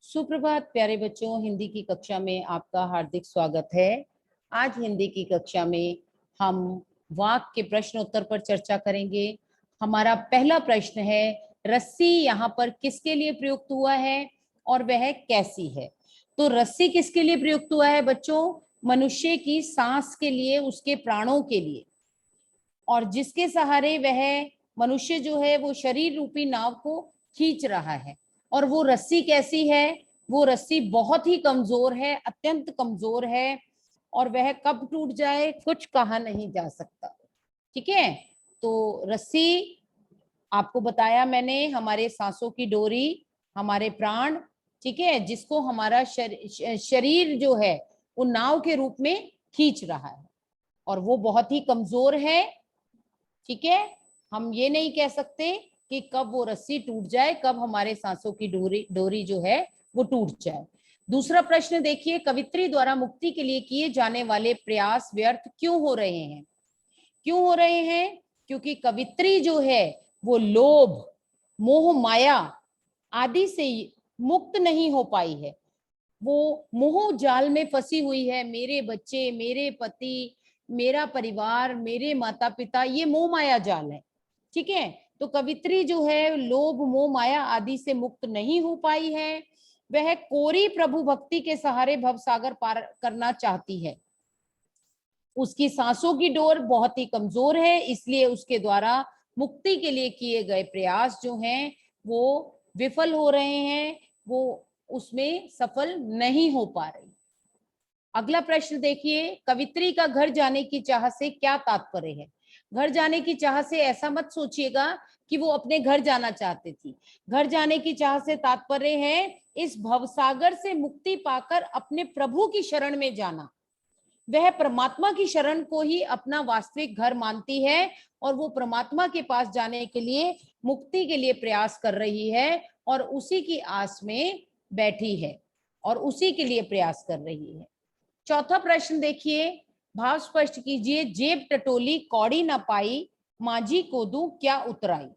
सुप्रभात प्यारे बच्चों, हिंदी की कक्षा में आपका हार्दिक स्वागत है। आज हिंदी की कक्षा में हम वाक्य के प्रश्न उत्तर पर चर्चा करेंगे। हमारा पहला प्रश्न है, रस्सी यहाँ पर किसके लिए प्रयुक्त हुआ है और वह कैसी है? तो रस्सी किसके लिए प्रयुक्त हुआ है बच्चों? मनुष्य की सांस के लिए, उसके प्राणों के लिए, और जिसके सहारे वह मनुष्य जो है वो शरीर रूपी नाव को खींच रहा है। और वो रस्सी कैसी है? वो रस्सी बहुत ही कमजोर है, अत्यंत कमजोर है, और वह कब टूट जाए कुछ कहा नहीं जा सकता। ठीक है, तो रस्सी आपको बताया मैंने, हमारे सांसों की डोरी, हमारे प्राण, ठीक है, जिसको हमारा शरीर जो है वो नाव के रूप में खींच रहा है, और वो बहुत ही कमजोर है। ठीक है, हम ये नहीं कह सकते कि कब वो रस्सी टूट जाए, कब हमारे सांसों की डोरी जो है वो टूट जाए। दूसरा प्रश्न देखिए, कवित्री द्वारा मुक्ति के लिए किए जाने वाले प्रयास व्यर्थ क्यों हो रहे हैं? क्यों हो रहे हैं? क्योंकि कवित्री जो है वो लोभ, मोह, माया आदि से मुक्त नहीं हो पाई है। वो मोह जाल में फंसी हुई है। मेरे बच्चे, मेरे पति, मेरा परिवार, मेरे माता पिता, ये मोह माया जाल है। ठीक है, तो कवित्री जो है लोभ, मोह, माया आदि से मुक्त नहीं हो पाई है। वह कोरी प्रभु भक्ति के सहारे भवसागर पार करना चाहती है। उसकी सांसों की डोर बहुत ही कमजोर है, इसलिए उसके द्वारा मुक्ति के लिए किए गए प्रयास जो हैं वो विफल हो रहे हैं, वो उसमें सफल नहीं हो पा रही। अगला प्रश्न देखिए, कवित्री का घर जाने की चाह से क्या तात्पर्य है? घर जाने की चाह से ऐसा मत सोचिएगा कि वो अपने घर जाना चाहती थी। घर जाने की चाह से तात्पर्य है इस भवसागर से मुक्ति पाकर अपने प्रभु की शरण में जाना। वह परमात्मा की शरण को ही अपना वास्तविक घर मानती है, और वो परमात्मा के पास जाने के लिए, मुक्ति के लिए प्रयास कर रही है, और उसी की आस में बैठी है, और उसी के लिए प्रयास कर रही है। चौथा प्रश्न देखिए, भाव स्पष्ट कीजिए। जेब टटोली कौड़ी न पाई, माझी को दूं क्या उतराई।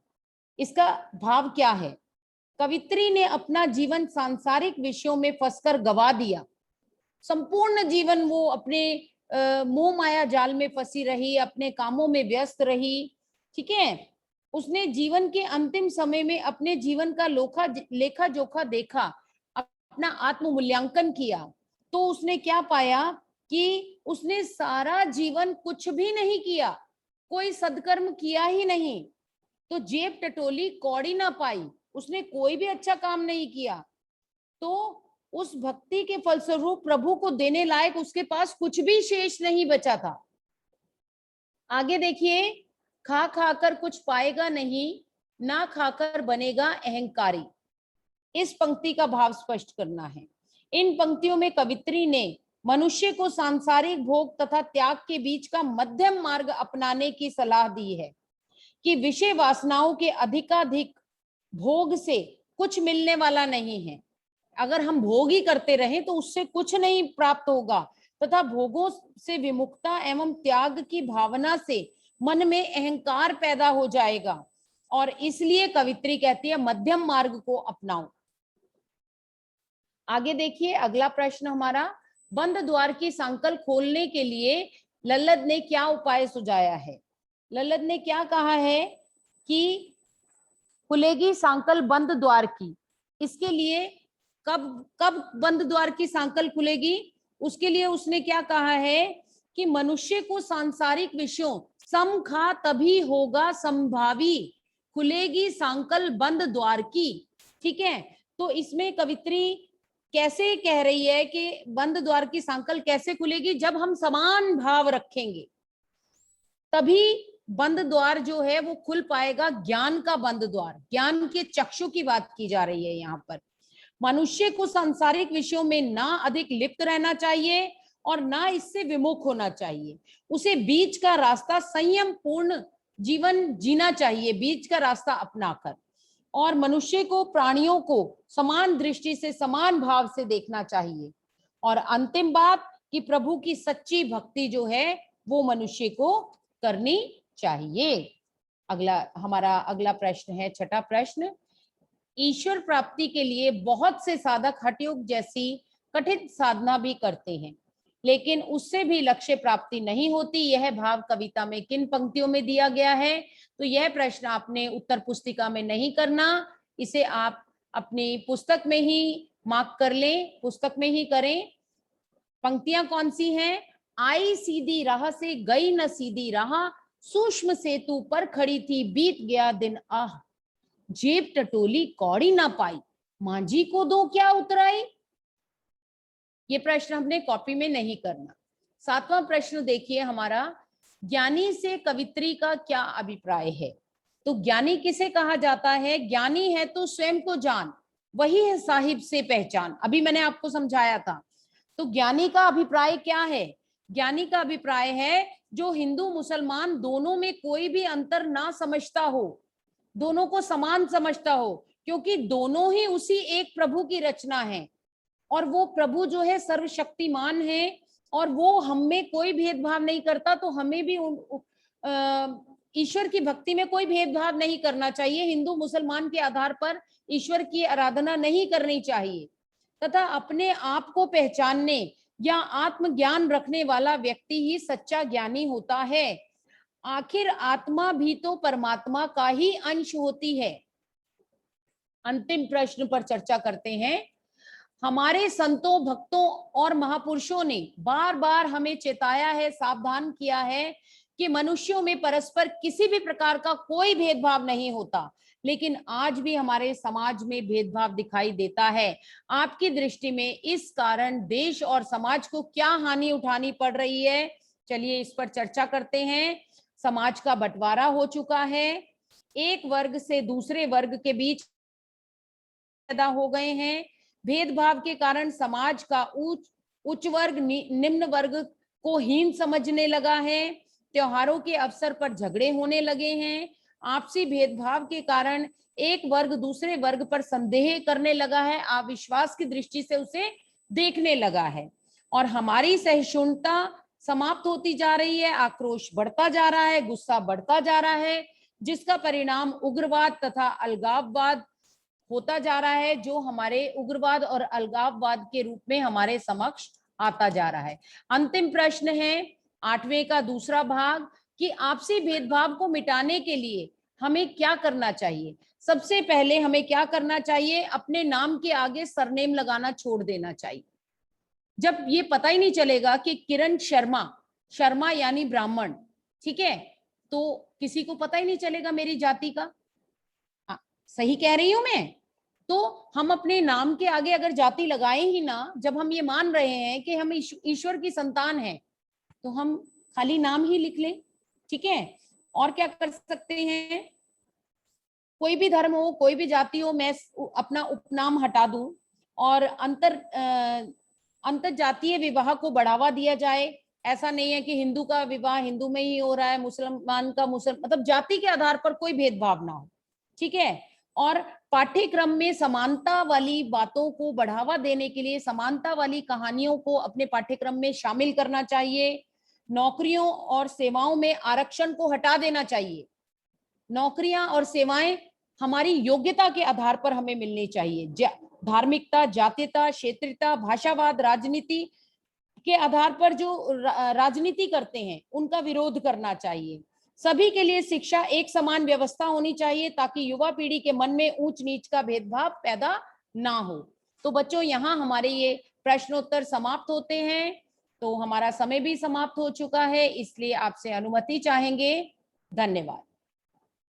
इसका भाव क्या है? कवित्री ने अपना जीवन सांसारिक विषयों में फंसकर गवा दिया। संपूर्ण जीवन वो अपने मोह माया जाल में फंसी रही, अपने कामों में व्यस्त रही। ठीक है, उसने जीवन के अंतिम समय में अपने जीवन का लेखा जोखा देखा, अपना आत्म मूल्यांकन किया, तो उसने क्या पाया कि उसने सारा जीवन कुछ भी नहीं किया, कोई सदकर्म किया ही नहीं। तो जेब टटोली कौड़ी ना पाई, उसने कोई भी अच्छा काम नहीं किया, तो उस भक्ति के फलस्वरूप प्रभु को देने लायक उसके पास कुछ भी शेष नहीं बचा था। आगे देखिए, खा खाकर कुछ पाएगा नहीं, ना खाकर बनेगा अहंकारी। इस पंक्ति का भाव स्पष्ट करना है। इन पंक्तियों में कवित्री ने मनुष्य को सांसारिक भोग तथा त्याग के बीच का मध्यम मार्ग अपनाने की सलाह दी है कि विषय वासनाओं के अधिकाधिक भोग से कुछ मिलने वाला नहीं है। अगर हम भोग ही करते रहें तो उससे कुछ नहीं प्राप्त होगा, तथा भोगों से विमुक्ता एवं त्याग की भावना से मन में अहंकार पैदा हो जाएगा, और इसलिए कवित्री कहती है मध्यम मार्ग को अपनाओ। आगे देखिए, अगला प्रश्न हमारा, बंद द्वार की सांकल खोलने के लिए लल्लद ने क्या उपाय सुझाया है? लल्लद ने क्या कहा है कि खुलेगी सांकल बंद द्वार की। इसके लिए कब कब बंद द्वार की सांकल खुलेगी? उसके लिए उसने क्या कहा है कि मनुष्य को सांसारिक विषयों समखा तभी होगा संभावी, खुलेगी सांकल बंद द्वार की। ठीक है, तो इसमें कवित्री कैसे कह रही है कि बंद द्वार की सांकल कैसे खुलेगी? जब हम समान भाव रखेंगे तभी बंद द्वार जो है वो खुल पाएगा। ज्ञान का बंद द्वार, ज्ञान के चक्षु की बात की जा रही है यहाँ पर। मनुष्य को सांसारिक विषयों में ना अधिक लिप्त रहना चाहिए और ना इससे विमुख होना चाहिए। उसे बीच का रास्ता, संयम पूर्ण जीवन जीना चाहिए, बीच का रास्ता अपनाकर। और मनुष्य को प्राणियों को समान दृष्टि से, समान भाव से देखना चाहिए। और अंतिम बात कि प्रभु की सच्ची भक्ति जो है वो मनुष्य को करनी चाहिए। हमारा अगला प्रश्न है छठा प्रश्न, ईश्वर प्राप्ति के लिए बहुत से साधक हठयोग जैसी कठिन साधना भी करते हैं, लेकिन उससे भी लक्ष्य प्राप्ति नहीं होती। यह भाव कविता में किन पंक्तियों में दिया गया है? तो यह प्रश्न आपने उत्तर पुस्तिका में नहीं करना, इसे आप अपनी पुस्तक में ही मार्क कर लें, पुस्तक में ही करें। पंक्तियां कौन सी हैं? आई सीधी राह से गई न सीधी राह, सूक्ष्म सेतु पर खड़ी थी बीत गया दिन आह, जेब टटोली कौड़ी ना पाई, मांझी को दो क्या उतराई। ये प्रश्न हमने कॉपी में नहीं करना। 7वां प्रश्न देखिए हमारा, ज्ञानी से कवित्री का क्या अभिप्राय है? तो ज्ञानी किसे कहा जाता है? ज्ञानी है तो स्वयं को जान, वही है साहिब से पहचान। अभी मैंने आपको समझाया था। तो ज्ञानी का अभिप्राय क्या है? ज्ञानी का अभिप्राय है जो हिंदू मुसलमान दोनों में कोई भी अंतर ना समझता हो, दोनों को समान समझता हो, क्योंकि दोनों ही उसी एक प्रभु की रचना है, और वो प्रभु जो है सर्वशक्तिमान है, और वो हम में कोई भेदभाव नहीं करता। तो हमें भी ईश्वर की भक्ति में कोई भेदभाव नहीं करना चाहिए। हिंदू मुसलमान के आधार पर ईश्वर की आराधना नहीं करनी चाहिए, तथा अपने आप को पहचानने या आत्मज्ञान रखने वाला व्यक्ति ही सच्चा ज्ञानी होता है। आखिर आत्मा भी तो परमात्मा का ही अंश होती है। अंतिम प्रश्न पर चर्चा करते हैं। हमारे संतों, भक्तों और महापुरुषों ने बार बार हमें चेताया है, सावधान किया है कि मनुष्यों में परस्पर किसी भी प्रकार का कोई भेदभाव नहीं होता, लेकिन आज भी हमारे समाज में भेदभाव दिखाई देता है। आपकी दृष्टि में इस कारण देश और समाज को क्या हानि उठानी पड़ रही है? चलिए इस पर चर्चा करते हैं। समाज का बंटवारा हो चुका है, एक वर्ग से दूसरे वर्ग के बीच पैदा हो गए हैं। भेदभाव के कारण समाज का उच्च वर्ग निम्न वर्ग को हीन समझने लगा है। त्योहारों के अवसर पर झगड़े होने लगे हैं। आपसी भेदभाव के कारण एक वर्ग दूसरे वर्ग पर संदेह करने लगा है, अविश्वास की दृष्टि से उसे देखने लगा है, और हमारी सहिष्णुता समाप्त होती जा रही है। आक्रोश बढ़ता जा रहा है, गुस्सा बढ़ता जा रहा है, जिसका परिणाम उग्रवाद तथा अलगाववाद होता जा रहा है, जो हमारे उग्रवाद और अलगाववाद के रूप में हमारे समक्ष आता जा रहा है। अंतिम प्रश्न है 8वें का दूसरा भाग, कि आपसी भेदभाव को मिटाने के लिए हमें क्या करना चाहिए? सबसे पहले हमें क्या करना चाहिए? अपने नाम के आगे सरनेम लगाना छोड़ देना चाहिए। जब ये पता ही नहीं चलेगा कि किरण शर्मा, शर्मा यानी ब्राह्मण, ठीक है, तो किसी को पता ही नहीं चलेगा मेरी जाति का। सही कह रही हूं मैं? तो हम अपने नाम के आगे अगर जाति लगाएं ही ना, जब हम ये मान रहे हैं कि हम ईश्वर की संतान हैं, तो हम खाली नाम ही लिख लें, ठीक है। और क्या कर सकते हैं? कोई भी धर्म हो, कोई भी जाति हो, मैं अपना उपनाम हटा दूं, और अंतर जातीय विवाह को बढ़ावा दिया जाए। ऐसा नहीं है कि हिंदू का विवाह हिंदू में ही हो रहा है, मुसलमान का मतलब जाति के आधार पर कोई भेदभाव ना हो, ठीक है। और पाठ्यक्रम में समानता वाली बातों को बढ़ावा देने के लिए समानता वाली कहानियों को अपने पाठ्यक्रम में शामिल करना चाहिए। नौकरियों और सेवाओं में आरक्षण को हटा देना चाहिए। नौकरियां और सेवाएं हमारी योग्यता के आधार पर हमें मिलनी चाहिए। धार्मिकता, जातीयता, क्षेत्रीयता, भाषावाद, राजनीति के आधार पर जो राजनीति करते हैं उनका विरोध करना चाहिए। सभी के लिए शिक्षा एक समान व्यवस्था होनी चाहिए, ताकि युवा पीढ़ी के मन में ऊंच नीच का भेदभाव पैदा ना हो। तो बच्चों, यहाँ हमारे ये प्रश्नोत्तर समाप्त होते हैं। तो हमारा समय भी समाप्त हो चुका है, इसलिए आपसे अनुमति चाहेंगे। धन्यवाद।